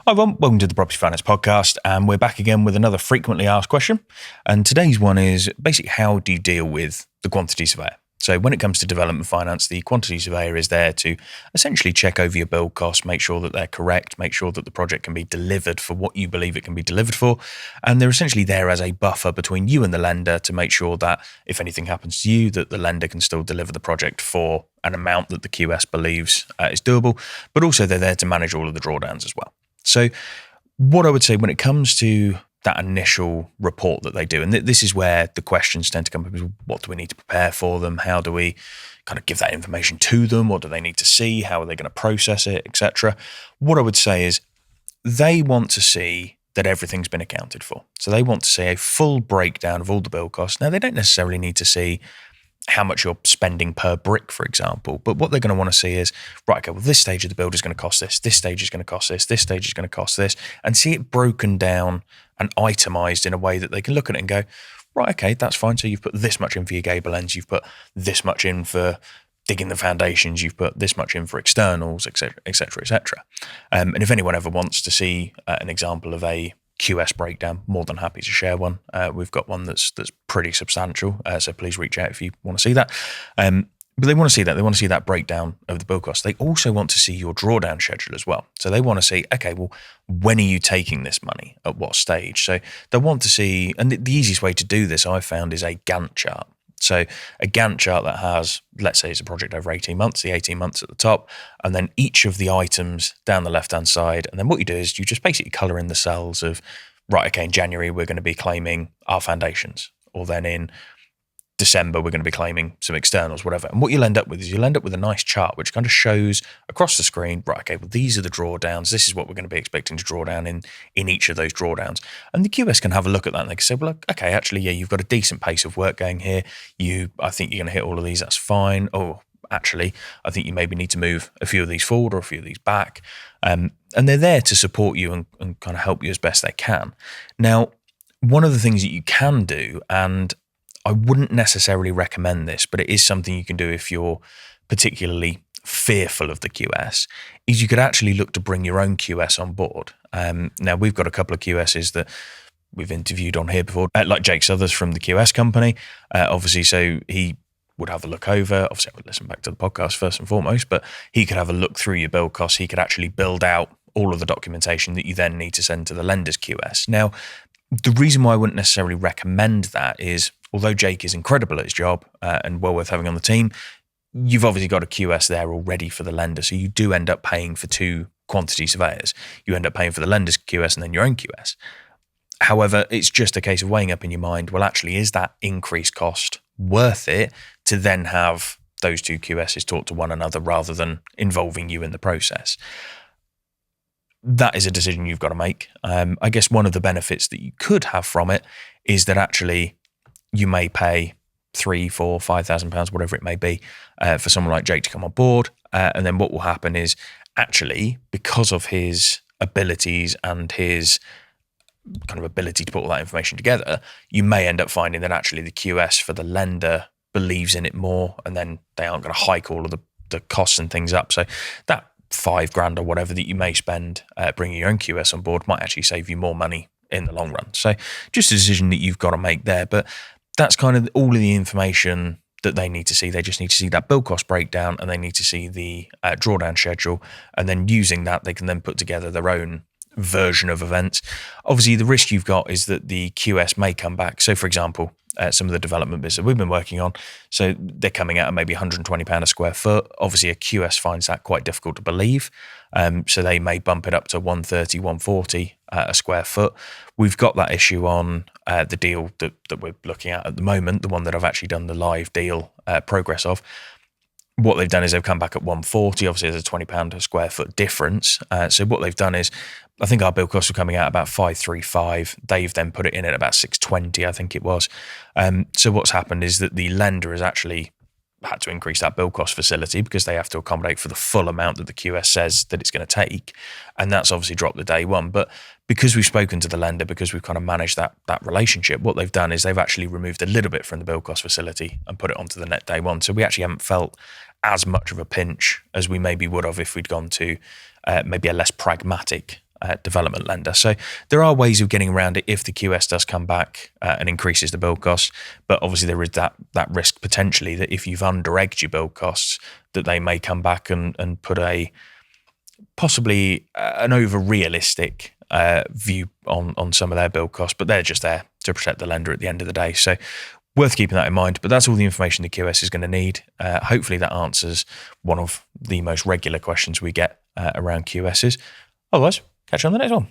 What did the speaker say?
Hi everyone, welcome to the Property Finance Podcast, and we're back again with another frequently asked question. And today's one is basically, how do you deal with the quantity surveyor? So when it comes to development finance, the quantity surveyor is there to essentially check over your build costs, make sure that they're correct, make sure that the project can be delivered for what you believe it can be delivered for. And they're essentially there as a buffer between you and the lender to make sure that if anything happens to you, that the lender can still deliver the project for an amount that the QS believes is doable. But also they're there to manage all of the drawdowns as well. So what I would say when it comes to that initial report that they do, and this is where the questions tend to come up, is what do we need to prepare for them? How do we kind of give that information to them? What do they need to see? How are they going to process it, etc.? What I would say is they want to see that everything's been accounted for. So they want to see a full breakdown of all the build costs. Now, they don't necessarily need to see how much you're spending per brick, for example. But what they're going to want to see is, right, okay, well, this stage of the build is going to cost this stage is going to cost this stage is going to cost this, and see it broken down and itemized in a way that they can look at it and go, right, okay, that's fine. So you've put this much in for your gable ends, you've put this much in for digging the foundations, you've put this much in for externals, etc., etc., etc. And if anyone ever wants to see an example of a QS breakdown, more than happy to share one. We've got one that's pretty substantial, so please reach out if you want to see that. But they want to see that. They want to see that breakdown of the build cost. They also want to see your drawdown schedule as well. So they want to see, okay, well, when are you taking this money? At what stage? So they want to see, and the easiest way to do this I've found is a Gantt chart. So a Gantt chart that has, let's say it's a project over 18 months, the 18 months at the top, and then each of the items down the left-hand side. And then what you do is you just basically colour in the cells of, right, okay, in January, we're going to be claiming our foundations. Or then in December, we're going to be claiming some externals, whatever. And what you'll end up with is you'll end up with a nice chart which kind of shows across the screen, right, okay, well, these are the drawdowns. This is what we're going to be expecting to draw down in each of those drawdowns. And the QS can have a look at that and they can say, well, okay, actually, yeah, you've got a decent pace of work going here. I think you're going to hit all of these. That's fine. Oh, actually, I think you maybe need to move a few of these forward or a few of these back. And they're there to support you and kind of help you as best they can. Now, one of the things that you can do, and I wouldn't necessarily recommend this, but it is something you can do if you're particularly fearful of the QS, is you could actually look to bring your own QS on board. Now, we've got a couple of QSs that we've interviewed on here before, like Jake Suthers from the QS company, obviously, so he would have a look over. Obviously, I would listen back to the podcast first and foremost, but he could have a look through your build costs. He could actually build out all of the documentation that you then need to send to the lender's QS. Now, the reason why I wouldn't necessarily recommend that is, although Jake is incredible at his job and well worth having on the team, you've obviously got a QS there already for the lender. So you do end up paying for two quantity surveyors. You end up paying for the lender's QS and then your own QS. However, it's just a case of weighing up in your mind, well, actually, is that increased cost worth it to then have those two QSs talk to one another rather than involving you in the process? That is a decision you've got to make. I guess one of the benefits that you could have from it is that actually you may pay £3,000, £4,000, £5,000, whatever it may be, for someone like Jake to come on board. And then what will happen is actually, because of his abilities and his kind of ability to put all that information together, you may end up finding that actually the QS for the lender believes in it more, and then they aren't going to hike all of the costs and things up. So that $5,000 or whatever that you may spend bringing your own QS on board might actually save you more money in the long run. So just a decision that you've got to make there. But that's kind of all of the information that they need to see. They just need to see that build cost breakdown, and they need to see the drawdown schedule. And then using that, they can then put together their own version of events. Obviously, the risk you've got is that the QS may come back. So, for example, some of the development bits that we've been working on, so they're coming out at maybe £120 a square foot. Obviously, a QS finds that quite difficult to believe. So they may bump it up to 130, 140 a square foot. We've got that issue on the deal that we're looking at the moment, the one that I've actually done the live deal progress of. What they've done is they've come back at 140. Obviously, there's a £20 a square foot difference. So what they've done is, I think our build costs were coming out about 535. They've then put it in at about 620, I think it was. So what's happened is that the lender has actually had to increase that build cost facility because they have to accommodate for the full amount that the QS says that it's going to take. And that's obviously dropped the day one. But because we've spoken to the lender, because we've kind of managed that relationship, what they've done is they've actually removed a little bit from the build cost facility and put it onto the net day one. So we actually haven't felt as much of a pinch as we maybe would have if we'd gone to maybe a less pragmatic development lender. So there are ways of getting around it if the QS does come back and increases the build costs. But obviously there is that risk potentially that if you've under-egged your build costs, that they may come back and put possibly an over-realistic view on some of their build costs, but they're just there to protect the lender at the end of the day. So worth keeping that in mind. But that's all the information the QS is going to need. Hopefully that answers one of the most regular questions we get around QSs. Otherwise, catch you on the next one.